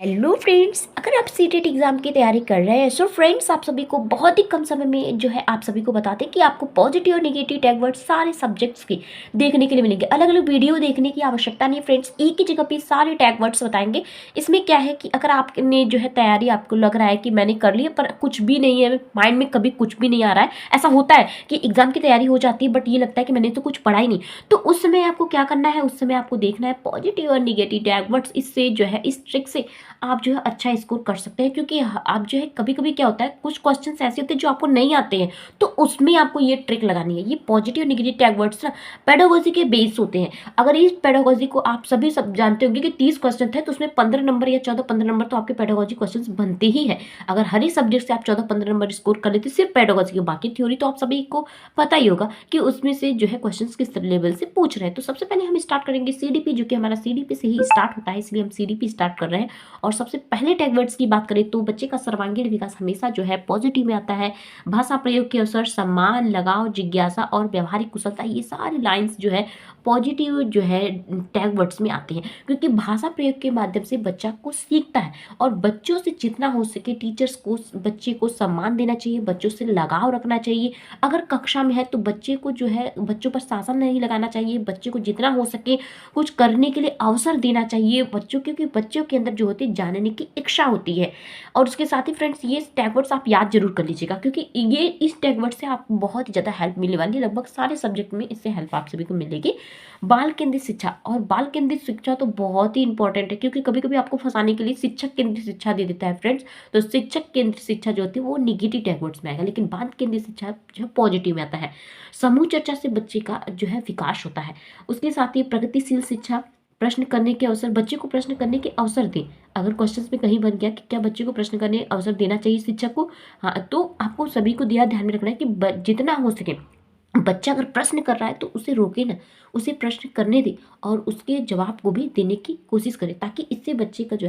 Hello friends, अगर आप CTET exam की तैयारी कर रहे हैं सो फ्रेंड्स आप सभी को बहुत ही कम समय में जो है आप सभी को बताते हैं कि आपको पॉजिटिव और नेगेटिव टैग वर्ड सारे सब्जेक्ट्स की देखने के लिए मिलेंगे। अलग अलग वीडियो देखने की आवश्यकता नहीं फ्रेंड्स, एक ही जगह पे सारे टैग वर्ड्स बताएंगे। इसमें क्या है कि अगर आपने जो है तैयारी आपको लग रहा है कि मैंने कर ली है पर कुछ भी नहीं है, माइंड में कभी कुछ भी नहीं आ रहा है, ऐसा होता है कि एग्जाम की तैयारी हो जाती है बट ये लगता है कि मैंने तो कुछ पढ़ा ही नहीं, तो उस समय आपको क्या करना है, उस समय आपको देखना है पॉजिटिव और निगेटिव टैग वर्ड्स। इससे जो है इस ट्रिक से आप जो है अच्छा स्कोर कर सकते हैं, क्योंकि आप जो है कभी कभी क्या होता है कुछ क्वेश्चंस ऐसे होते हैं जो आपको नहीं आते हैं, तो उसमें आपको ये ट्रिक लगानी है। ये पॉजिटिव नेगेटिव टैग वर्ड्स ना पेडागोजी के बेस होते हैं। अगर इस पेडागोजी को आप सभी सब जानते होंगे कि 30 क्वेश्चन थे तो उसमें 15 नंबर या 14-15 नंबर तो आपके पेडागोजी क्वेश्चन बनते ही है। अगर हर एक सब्जेक्ट से आप 14-15 नंबर स्कोर कर लेते सिर्फ पेडागोजी की, बाकी थ्योरी तो आप सभी को पता ही होगा कि उसमें से जो है क्वेश्चन किस लेवल से पूछ रहे हैं। तो सबसे पहले हम स्टार्ट करेंगे सीडीपी, जो कि हमारा सीडीपी से ही स्टार्ट होता है, इसलिए हम सीडीपी स्टार्ट कर रहे हैं। और सबसे पहले टैग वर्ड्स की बात करें तो बच्चे का सर्वांगीण विकास हमेशा जो है पॉजिटिव में आता है। भाषा प्रयोग के अवसर, सम्मान, लगाव, जिज्ञासा और व्यवहारिक कुशलता, ये सारी लाइंस जो है पॉजिटिव जो है टैग वर्ड्स में आते हैं, क्योंकि भाषा प्रयोग के माध्यम से बच्चा को सीखता है। और बच्चों से जितना हो सके टीचर्स को बच्चे को सम्मान देना चाहिए, बच्चों से लगाव रखना चाहिए। अगर कक्षा में है तो बच्चे को जो है बच्चों पर शासन नहीं लगाना चाहिए, बच्चे को जितना हो सके कुछ करने के लिए अवसर देना चाहिए बच्चों, क्योंकि बच्चों के अंदर जो होती है जानने की इच्छा होती है। और उसके साथ ही फ्रेंड्स ये टैग वर्ड्स आप याद जरूर कर लीजिएगा, क्योंकि ये इस टैग वर्ड से आपको बहुत ही ज़्यादा हेल्प मिलने वाली है। लगभग सारे सब्जेक्ट में इससे हेल्प आप सभी को मिलेगी। बाल केंद्रित शिक्षा, और बाल केंद्रित शिक्षा तो बहुत ही इंपॉर्टेंट है, क्योंकि कभी कभी आपको फंसाने के लिए शिक्षक केंद्रित शिक्षा दे देता है फ्रेंड्स। तो शिक्षक केंद्रित शिक्षा जो होती है वो निगेटिव टैग वर्ड्स में आएगा, लेकिन बाल केंद्रित शिक्षा जो है पॉजिटिव में आता है। समूह चर्चा से बच्चे का जो है विकास होता है। उसके साथ ही प्रगतिशील शिक्षा, प्रश्न करने के अवसर, बच्चे को प्रश्न करने के अवसर दें। अगर क्वेश्चंस में कहीं बन गया कि क्या बच्चे को प्रश्न करने का अवसर देना चाहिए शिक्षक को, हाँ, तो आपको सभी को दिया ध्यान में रखना है कि जितना हो सके बच्चा अगर प्रश्न कर रहा है तो उसे रोके ना, उसे प्रश्न करने दे और उसके जवाब को भी देने की कोशिश करें, ताकि इससे बच्चे का जो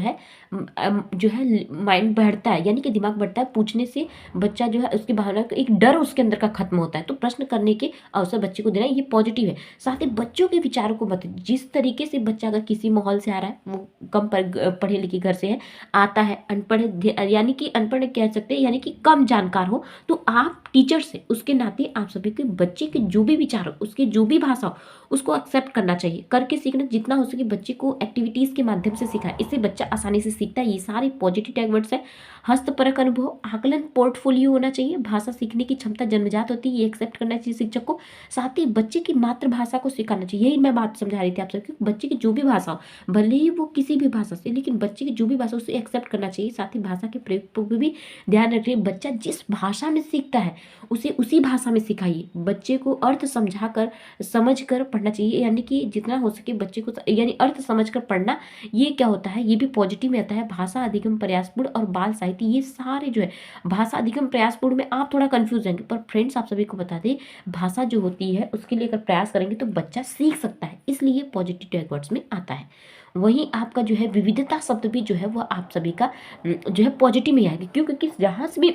है माइंड बढ़ता है, यानी कि दिमाग बढ़ता है। पूछने से बच्चा जो है उसकी भावना एक डर उसके अंदर का खत्म होता है। तो प्रश्न करने के अवसर बच्चे को देना ये पॉजिटिव है। साथ ही बच्चों के विचारों को मत, जिस तरीके से बच्चा अगर किसी माहौल से आ रहा है, वो कम पढ़े लिखे घर से है, आता है अनपढ़, यानी कि अनपढ़ कह सकते हैं, यानी कि कम जानकार हो, तो आप टीचर से उसके नाते आप सभी के बच्चे के जो भी विचार हो, उसकी जो भी भाषा हो, उसको एक्सेप्ट करना चाहिए, करके सीखना। जितना हो सके बच्चे को एक्टिविटीज के माध्यम से सिखाएं, इससे बच्चा आसानी से सीखता है। ये सारे पॉजिटिव टैग वर्ड्स है। हस्तपरक अनुभव, आकलन, पोर्टफोलियो होना चाहिए। भाषा सीखने की क्षमता जन्मजात होती है, ये एक्सेप्ट करना चाहिए शिक्षक को। साथ ही बच्चे की मातृभाषा को सिखाना चाहिए। यही मैं बात समझा रही थी आप सबको, बच्चे की जो भी भाषा हो, भले ही वो किसी भी भाषा से, लेकिन बच्चे की जो भी भाषा उसे एक्सेप्ट करना चाहिए। साथ ही भाषा के प्रयोग पर भी ध्यान रखिए। बच्चा जिस भाषा में सीखता है उसे उसी भाषा में सिखाइए। बच्चे को अर्थ समझा कर समझ कर पढ़ना चाहिए, यानी कि जितना हो सके बच्चे को यानी अर्थ समझ कर पढ़ना। ये क्या होता है, ये भी पॉजिटिव में आता है। भाषा अधिगम, प्रयासपूर्ण और बाल साहित्य, ये सारे जो है भाषा अधिगम प्रयासपूर्ण में आप थोड़ा कंफ्यूज रहेंगे, पर फ्रेंड्स आप सभी को बता दें भाषा जो होती है उसके लिए अगर प्रयास करेंगे तो बच्चा सीख सकता है, इसलिए पॉजिटिव टैग वर्ड्स में आता है। वहीं आपका जो है विविधता शब्द भी जो है वो आप सभी का जो है पॉजिटिव में आएगा, क्योंकि जहाँ से भी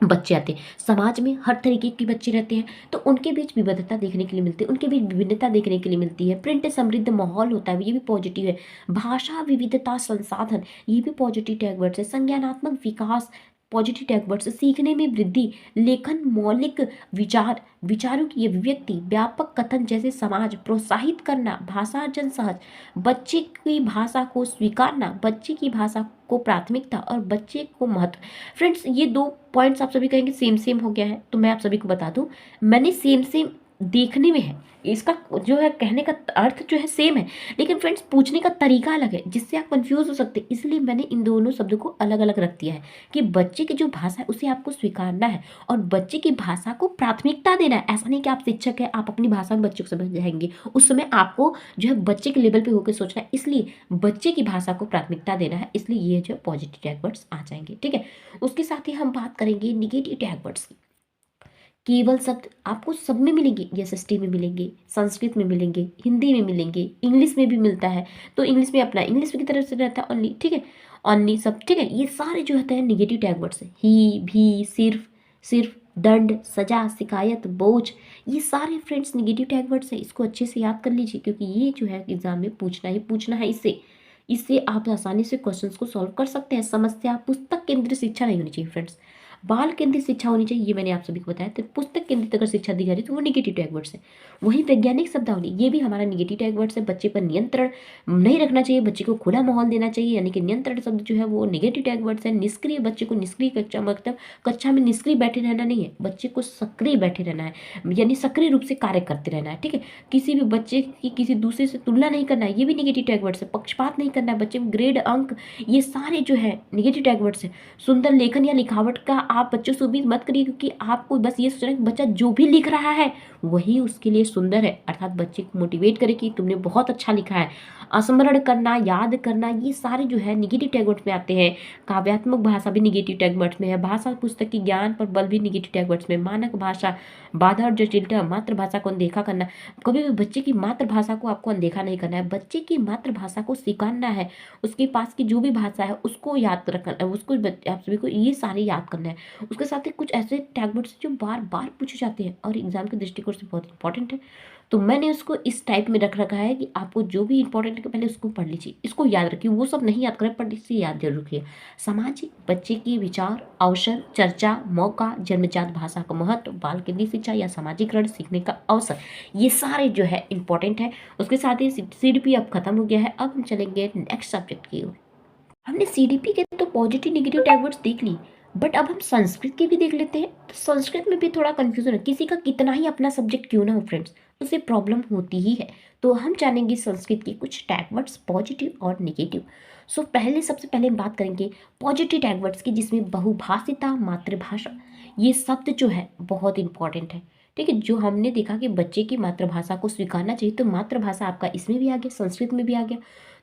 बच्चे आते हैं, समाज में हर तरीके के बच्चे रहते हैं, तो उनके बीच विविधता देखने के लिए मिलती है, उनके बीच विभिन्नता देखने के लिए मिलती है। प्रिंट समृद्ध माहौल होता है, ये भी पॉजिटिव है। भाषा विविधता संसाधन, ये भी पॉजिटिव टैग वर्ड्स है। संज्ञानात्मक विकास, पॉजिटिव टैग वर्ड्स। सीखने में वृद्धि, लेखन, मौलिक विचार, विचारों की अभिव्यक्ति, व्यापक कथन जैसे समाज प्रोत्साहित करना, भाषा अर्जन सहज, बच्चे की भाषा को स्वीकारना, बच्चे की भाषा को प्राथमिकता और बच्चे को महत्व। फ्रेंड्स ये दो पॉइंट्स आप सभी कहेंगे सेम सेम हो गया है, तो मैं आप सभी को बता दूं मैंने सेम सेम देखने में है, इसका जो है कहने का अर्थ जो है सेम है, लेकिन फ्रेंड्स पूछने का तरीका अलग है, जिससे आप कंफ्यूज हो सकते हैं। इसलिए मैंने इन दोनों शब्दों को अलग अलग रख दिया है कि बच्चे की जो भाषा है उसे आपको स्वीकारना है और बच्चे की भाषा को प्राथमिकता देना है। ऐसा नहीं कि आप शिक्षक है आप अपनी भाषा में बच्चे को समझ जाएंगे, उस समय आपको जो है बच्चे के लेवल पे होकर सोचना है, इसलिए बच्चे की भाषा को प्राथमिकता देना है, इसलिए ये जो पॉजिटिव टैग वर्ड्स आ जाएंगे। ठीक है, उसके साथ ही हम बात करेंगे निगेटिव टैग वर्ड्स की। केवल शब्द आपको सब में मिलेंगे, एसएसटी में मिलेंगे, संस्कृत में मिलेंगे, हिंदी में मिलेंगे, इंग्लिश में भी मिलता है, तो इंग्लिश में अपना इंग्लिश की तरफ से रहता है ओनली। ठीक है, ओनली सब, ठीक है, ये सारे जो होते हैं निगेटिव टैग वर्ड्स है। ही, भी, सिर्फ, सिर्फ, दंड, सजा, शिकायत, बोझ, ये सारे फ्रेंड्स निगेटिव टैग वर्ड्स है। इसको अच्छे से याद कर लीजिए, क्योंकि ये जो है एग्जाम में पूछना ही पूछना है इससे। इससे आप आसानी से क्वेश्चंस को सॉल्व कर सकते हैं। समस्या पुस्तक केंद्रित शिक्षा नहीं होनी चाहिए फ्रेंड्स, बाल केंद्रित शिक्षा होनी चाहिए। ये मैंने आप सभी को बताया। तो पुस्तक केंद्रित अगर शिक्षा दी जा रही है तो वो निगेटिव टैग वर्ड्स है। वही वैज्ञानिक शब्दावली, ये भी हमारा निगेटिव टैग वर्ड्स है। बच्चे पर नियंत्रण नहीं रखना चाहिए, बच्चे को खुला माहौल देना चाहिए, यानी कि नियंत्रण शब्द जो है वो निगेटिव टैग वर्ड्स है। निष्क्रिय, बच्चे को निष्क्रिय कक्षा, मतलब कक्षा में निष्क्रिय बैठे रहना नहीं है, बच्चे को सक्रिय बैठे रहना है, यानी सक्रिय रूप से कार्य करते रहना है। ठीक है, किसी भी बच्चे की किसी दूसरे से तुलना नहीं करना है, ये भी निगेटिव टैग वर्ड्स है। पक्षपात नहीं करना है, बच्चे में ग्रेड, अंक, ये सारे जो है निगेटिव टैग वर्ड्स है। सुंदर लेखन या लिखावट का आप बच्चों से उम्मीद मत करिए, क्योंकि आपको बस ये सोचना है कि बच्चा जो भी लिख रहा है वही उसके लिए सुंदर है, अर्थात बच्चे को मोटिवेट करे कि तुमने बहुत अच्छा लिखा है। स्मरण करना, याद करना, ये सारे जो है निगेटिव टैग वर्ड्स में आते हैं। काव्यात्मक भाषा भी निगेटिव टैग वर्ड्स में है। भाषा पुस्तक की ज्ञान पर बल भी निगेटिव टैग वर्ड्स में। मानक भाषा, बाधा और जटिलता, मातृभाषा को अनदेखा करना। कभी भी बच्चे की मातृभाषा को आपको अनदेखा नहीं करना है, बच्चे की मातृभाषा को स्वीकारना है। उसके पास की जो भी भाषा है उसको याद रखना है, उसको आप सभी को ये सारे याद करना है। उसके साथ ही कुछ ऐसे टैग वर्ड्स जो बार बार पूछे जाते हैं और एग्जाम के दृष्टिकोण से बहुत इंपॉर्टेंट है, तो मैंने उसको इस टाइप में रख रखा है कि आपको जो भी इंपॉर्टेंट है पहले उसको पढ़ लीजिए, इसको याद रखिए। वो सब नहीं याद करें पर इसे याद जरूर रखिए। सामाजिक, बच्चे की विचार, अवसर, चर्चा, मौका, जन्मजात भाषा का महत्व, बाल केंद्रीय शिक्षा या सामाजिकरण, सीखने का अवसर, ये सारे जो है इंपॉर्टेंट है। उसके साथ ही CDP अब खत्म हो गया है। अब हम चलेंगे नेक्स्ट सब्जेक्ट की ओर। हमने CDP के तो पॉजिटिव नेगेटिव टैग वर्ड्स देख ली, बट अब हम संस्कृत के भी देख लेते हैं। तो संस्कृत में भी थोड़ा कंफ्यूजन है, किसी का कितना ही अपना सब्जेक्ट क्यों ना हो फ्रेंड्स, उसे प्रॉब्लम होती ही है। तो हम जानेंगे संस्कृत की कुछ टैग वर्ड्स पॉजिटिव और नेगेटिव। सो पहले सबसे पहले हम बात करेंगे पॉजिटिव टैग वर्ड्स की, जिसमें बहुभाषिता, मातृभाषा, ये शब्द जो है बहुत इंपॉर्टेंट है। ठीक है, जो हमने देखा कि बच्चे की मातृभाषा को स्वीकारना चाहिए, तो मातृभाषा आपका इसमें भी आ गया, संस्कृत में भी आ गया।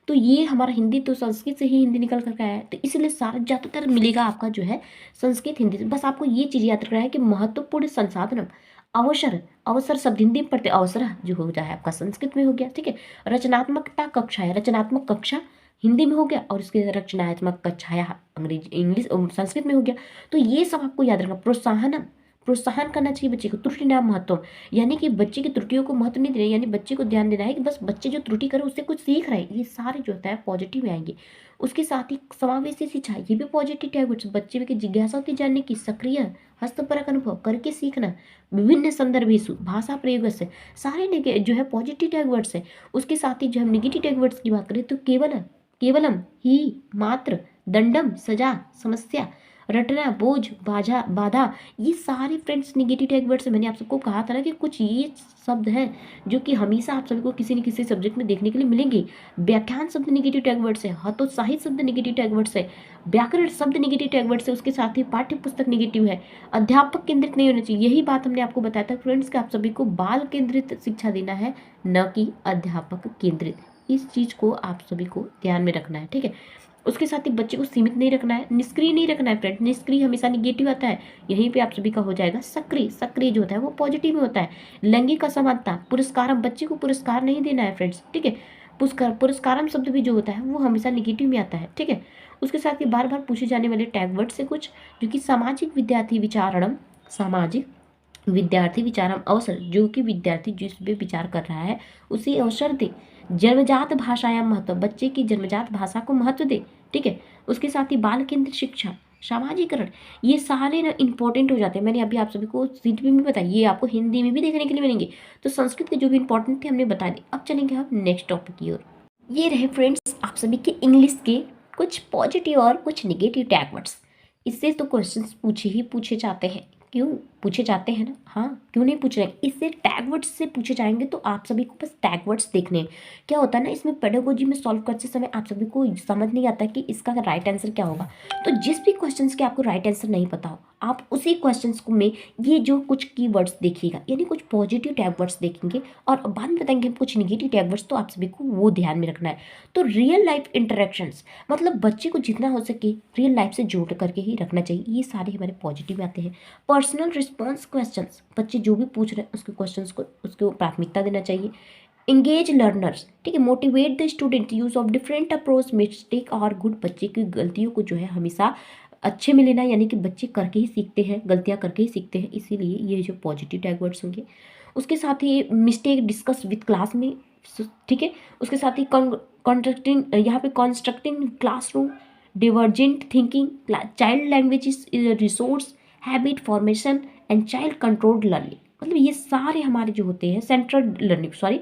तो ये हमारा हिंदी तो संस्कृत से ही हिंदी निकल करके आया है, तो इसलिए सारा ज़्यादातर मिलेगा आपका जो है संस्कृत हिंदी से। बस आपको ये चीज़ याद रखना है कि महत्वपूर्ण संसाधन, अवसर, अवसर शब्द हिंदी में पढ़ते, अवसर जो हो जाए आपका संस्कृत में हो गया। ठीक है, रचनात्मकता कक्षा है, रचनात्मक कक्षा हिंदी में हो गया, और उसके रचनात्मक कक्षाया अंग्रेजी इंग्लिश संस्कृत में हो गया। तो ये सब आपको याद रखना। प्रोत्साहन, प्रोत्साहन करना चाहिए बच्चे को। त्रुटि नाम महत्व, यानी कि बच्चे की त्रुटियों को महत्व नहीं देना, यानी बच्चे को ध्यान देना है कि बस बच्चे जो त्रुटि करे उससे कुछ सीख रहे हैं, ये सारे जो होता है पॉजिटिव में आएंगे। उसके साथ ही समावेशी शिक्षा, ये भी पॉजिटिव टैग वर्ड्स। बच्चे की जिज्ञासा होती जानने की, सक्रिय हस्तपरक अनुभव करके सीखना, विभिन्न संदर्भेषु भाषा प्रयोग से, सारे जो है पॉजिटिव टैग वर्ड्स है। उसके साथ ही जो हम निगेटिव टैग वर्ड्स की बात करें तो केवल, केवलम, ही, मात्र, दंडम, सजा, समस्या, रटना, बोझ, बाधा, बाधा, ये सारे फ्रेंड्स निगेटिव टैग वर्ड्स है। मैंने आप सबको कहा था ना कि कुछ ये शब्द हैं जो कि हमेशा आप सभी को किसी न किसी सब्जेक्ट में देखने के लिए मिलेंगे। व्याख्यान शब्द निगेटिव टैग वर्ड्स है, हतोत्साहित शब्द निगेटिव टैग वर्ड्स है, व्याकरण शब्द निगेटिव टैग वर्ड्स है। उसके साथ ही पाठ्य पुस्तक निगेटिव है, अध्यापक केंद्रित नहीं होना चाहिए। यही बात हमने आपको बताया था फ्रेंड्स कि आप सभी को बाल केंद्रित शिक्षा देना है, न कि अध्यापक केंद्रित। इस चीज़ को आप सभी को ध्यान में रखना है। ठीक है, उसके साथ ही बच्चे को सीमित नहीं रखना है, निष्क्रिय नहीं रखना है फ्रेंड। निष्क्रिय हमेशा निगेटिव आता है, यहीं पे आप सभी का हो जाएगा सक्रिय। सक्रिय जो होता है वो पॉजिटिव में होता है। लैंगिक असमानता, पुरस्कार, बच्चे को पुरस्कार नहीं देना है फ्रेंड्स। ठीक है, पुरस्कारम शब्द भी जो होता है वो हमेशा निगेटिव में आता है। ठीक है, उसके साथ ही बार बार पूछे जाने वाले टैग वर्ड से कुछ, जो कि सामाजिक विद्यार्थी विचारणम, सामाजिक विद्यार्थी विचारम अवसर, जो कि विद्यार्थी जिस पे विचार कर रहा है उसे अवसर दे। जन्मजात भाषायाम महत्व, बच्चे की जन्मजात भाषा को महत्व दे। ठीक है, उसके साथ ही बाल केंद्रित शिक्षा, सामाजिकरण, ये सारे ना इंपॉर्टेंट हो जाते हैं। मैंने अभी आप सभी को CDP में बताया, ये आपको हिंदी में भी देखने के लिए मिलेंगे। तो संस्कृत के जो भी इंपॉर्टेंट थे हमने बता दिए। अब चलेंगे हम नेक्स्ट टॉपिक की ओर। ये रहे फ्रेंड्स आप सभी के इंग्लिश के कुछ पॉजिटिव और कुछ निगेटिव टैग वर्ड्स। इससे तो क्वेश्चंस पूछे ही पूछे जाते हैं, क्यों पूछे जाते हैं ना, हाँ क्यों नहीं पूछ रहे हैं। इससे टैग वर्ड्स से पूछे जाएंगे, तो आप सभी को बस टैग वर्ड्स देखने हैं। क्या होता है ना, इसमें पेडागोजी में सॉल्व करते समय आप सभी को समझ नहीं आता कि इसका राइट आंसर क्या होगा। तो जिस भी क्वेश्चन के आपको राइट आंसर नहीं पता हो, आप उसी क्वेश्चन में ये जो कुछ कीवर्ड्स देखिएगा, यानी कुछ पॉजिटिव टैग वर्ड्स देखेंगे और बाद में बताएंगे हम कुछ निगेटिव टैग वर्ड्स, तो आप सभी को वो ध्यान में रखना है। तो रियल लाइफ इंटरेक्शंस, मतलब बच्चे को जितना हो सके रियल लाइफ से जोड़ करके ही रखना चाहिए, ये सारे हमारे पॉजिटिव आते हैं। पर्सनल रिस्पॉन्स क्वेश्चंस, बच्चे जो भी पूछ रहे हैं उसके क्वेश्चंस को उसको प्राथमिकता देना चाहिए। इंगेज लर्नर्स, ठीक है, motivate the student, use of different approach, mistake और गुड, बच्चे की गलतियों को जो है हमेशा अच्छे में लेना, यानी कि बच्चे करके ही सीखते हैं, गलतियां करके ही सीखते हैं, इसीलिए ये जो पॉजिटिव टैग वर्ड्स होंगे। उसके साथ ही मिस्टेक डिस्कस विद क्लास में ठीक है। उसके साथ ही कॉन्स्ट्रक्टिंग, यहाँ पे constructing classroom, divergent thinking, child language resource, habit formation and child controlled learning. मतलब ये सारे हमारे जो होते हैं सेंट्रड लर्निंग, सॉरी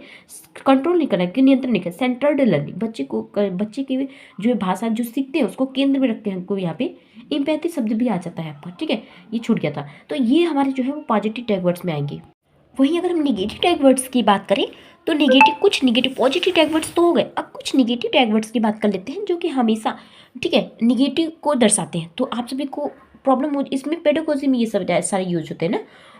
कंट्रोल नहीं करना है कि नियंत्रण नहीं करना, सेंट्रड लर्निंग, बच्चे की जो भाषा जो सीखते हैं उसको केंद्र में रखते हैं हमको। यहाँ पे इम्पैथी शब्द भी आ जाता है आपका, ठीक है, ये छूट गया था। तो ये हमारे जो है वो पॉजिटिव टैग वर्ड्स में आएंगे। वहीं अगर हम निगेटिव टैग वर्ड्स की बात करें तो कुछ निगेटिव, पॉजिटिव टैग वर्ड्स तो हो गए, अब कुछ निगेटिव टैग वर्ड्स की बात कर लेते हैं जो कि हमेशा, ठीक है, निगेटिव को दर्शाते हैं। तो आप सभी को प्रॉब्लम हो, इसमें पेडागोजी में ये सब सारे यूज होते हैं ना।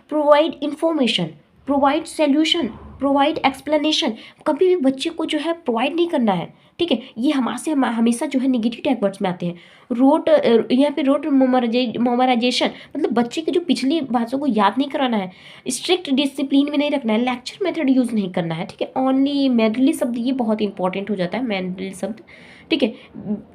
Provide information, provide solution, provide explanation. कभी भी बच्चे को जो है प्रोवाइड नहीं करना है, ठीक है, ये हमेशा जो है निगेटिव टैग वर्ड्स में आते हैं। रोट, यहाँ पे रोट मोमराइजेशन, मतलब बच्चे के जो पिछली भाषा को याद नहीं कराना है, स्ट्रिक्ट डिसिप्लिन में नहीं रखना है, लेक्चर मेथड यूज़ नहीं करना है, ठीक है। ओनली मैनरली शब्द ये बहुत इंपॉर्टेंट हो जाता है, मैनरली शब्द, ठीक है।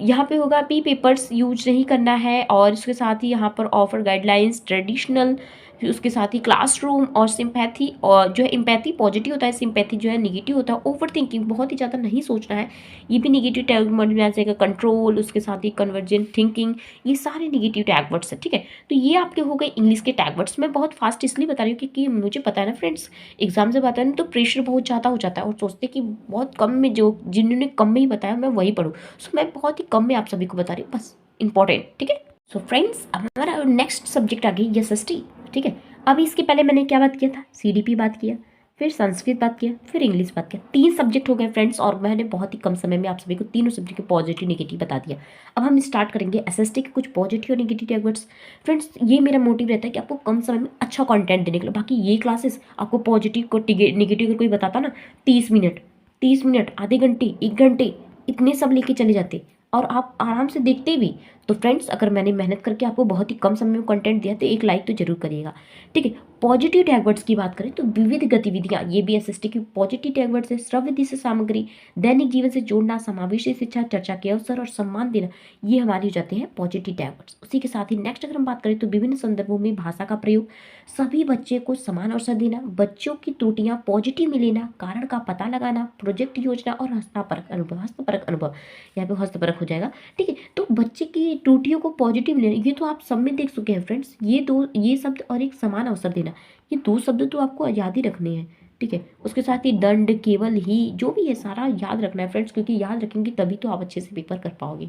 यहाँ पे होगा पी पेपर्स यूज नहीं करना है, और इसके साथ ही यहाँ पर ऑफर गाइडलाइंस ट्रेडिशनल, फिर उसके साथ ही क्लासरूम और सिंपैथी, और जो है एम्पैथी पॉजिटिव होता है, सिंपैथी जो है निगेटिव होता है। ओवर थिंकिंग, बहुत ही ज़्यादा नहीं सोचना है, ये भी निगेटिव टैग वर्ड में आ जाएगा। कंट्रोल, उसके साथ ही कन्वर्जेंट थिंकिंग, ये सारे निगेटिव टैग वर्ड्स है, ठीक है। तो ये आपके हो गए इंग्लिश के टैग वर्ड्स। मैं बहुत फास्ट इसलिए बता रही हूँ क्योंकि मुझे पता है ना फ्रेंड्स, एग्जाम से आता है ना तो प्रेशर बहुत ज़्यादा हो जाता है, और सोचते कि बहुत कम में, जो जिन्होंने कम में ही बताया मैं वही पढ़ूँ। सो मैं बहुत ही कम में आप सभी को बता रही हूँ, बस इंपॉर्टेंट, ठीक है। सो फ्रेंड्स, अब हमारा नेक्स्ट सब्जेक्ट आ गई एसएसटी, ठीक है। अभी इसके पहले मैंने क्या बात किया था, सीडीपी बात किया, फिर संस्कृत बात किया, फिर इंग्लिश बात किया। 3 सब्जेक्ट हो गए फ्रेंड्स, और मैंने बहुत ही कम समय में आप सभी को तीनों सब्जेक्ट के पॉजिटिव नेगेटिव बता दिया। अब हम स्टार्ट करेंगे एसएसटी के कुछ पॉजिटिव और नेगेटिव टैग वर्ड्स। फ्रेंड्स, ये मेरा मोटिव रहता है कि आपको कम समय में अच्छा कंटेंट देने के लिए। बाकी ये क्लासेस आपको पॉजिटिव को नेगेटिव अगर कोई बताता ना, 30 मिनट, आधे घंटे, 1 घंटे, इतने सब लेके चले जाते और आप आराम से देखते भी। तो फ्रेंड्स, अगर मैंने मेहनत करके आपको बहुत ही कम समय में कंटेंट दिया तो एक लाइक तो जरूर करिएगा, ठीक है। पॉजिटिव टैग वर्ड्स की बात करें तो विविध गतिविधियां, ये भी एसएसटी की पॉजिटिव टैग वर्ड्स है। श्रव्य से सामग्री, दैनिक जीवन से जोड़ना, समावेशी शिक्षा, चर्चा के अवसर और सम्मान देना, ये हमारे हो जाते हैं पॉजिटिव टैग वर्ड्स। उसी के साथ ही नेक्स्ट अगर हम बात करें तो विभिन्न संदर्भों में भाषा का प्रयोग, सभी बच्चे को समान अवसर देना, बच्चों की त्रुटियां पॉजिटिव में लेना, कारण का पता लगाना, प्रोजेक्ट योजना और हस्तपरक अनुभव, यहाँ पे हस्तपरक हो जाएगा, ठीक है। तो बच्चे की त्रुटियों को पॉजिटिव लेना, ये तो आप सब में देख चुके हैं फ्रेंड्स। ये शब्द और एक समान अवसर देना, ये 2 शब्द तो आपको याद ही रखने हैं, ठीक है। उसके साथ ही दंड, केवल ही, जो भी है सारा याद रखना है फ्रेंड्स, क्योंकि याद रखेंगे तभी तो आप अच्छे से पेपर कर पाओगे।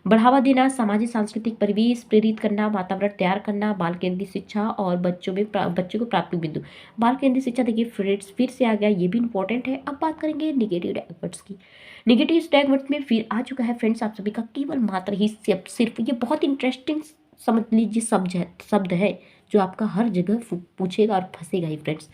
बढ़ावा देना, सामाजिक सांस्कृतिक परिवेश प्रेरित करना, वातावरण तैयार करना, बाल केंद्रित शिक्षा और बच्चों को प्राथमिक बिंदु। बाल केंद्रित शिक्षा देखिए फ्रेंड्स फिर से आ गया, ये भी इंपॉर्टेंट है। अब बात करेंगे निगेटिव टैग वर्ड्स की। निगेटिव टैग वर्ड्स में फिर आ चुका है फ्रेंड्स आप सभी का केवल मात्र ही सिर्फ, ये बहुत इंटरेस्टिंग समझ लीजिए शब्द है जो आपका हर जगह पूछेगा और फंसेगा ही फ्रेंड्स।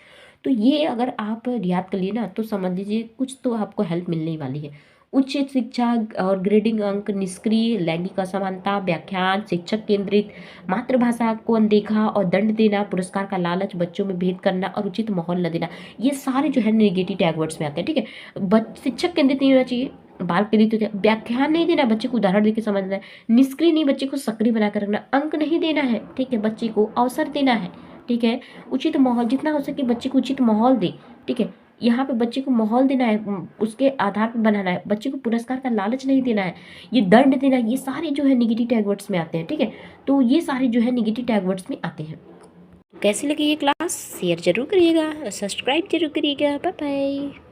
तो ये अगर आप याद कर लिए ना तो समझ लीजिए कुछ तो आपको हेल्प मिलने वाली है। उच्च शिक्षा और ग्रेडिंग अंक, निष्क्रिय, लैंगिक असमानता, व्याख्यान, शिक्षक केंद्रित, मातृभाषा को अनदेखा और दंड देना, पुरस्कार का लालच, बच्चों में भेद करना और उचित माहौल न देना, ये सारे जो है नेगेटिव टैग वर्ड्स में आते हैं, ठीक है। शिक्षक केंद्रित नहीं होना चाहिए, बाल केंद्रित होता है, व्याख्यान नहीं देना, बच्चे को उदाहरण देकर समझना है, निष्क्रिय नहीं, बच्चे को सक्रिय बनाकर रखना, अंक नहीं देना है, ठीक है, बच्चे को अवसर देना है, ठीक है। उचित माहौल, जितना हो सके बच्चे को उचित माहौल दे, ठीक है। यहाँ पे बच्चे को माहौल देना है, उसके आधार पर बनाना है, बच्चे को पुरस्कार का लालच नहीं देना है, ये दंड देना, ये सारे जो है नेगेटिव टैग वर्ड्स में आते हैं, ठीक है। तो ये सारे जो है नेगेटिव टैग वर्ड्स में आते हैं। कैसी लगी ये क्लास, शेयर जरूर करिएगा, सब्सक्राइब जरूर करिएगा। Bye bye.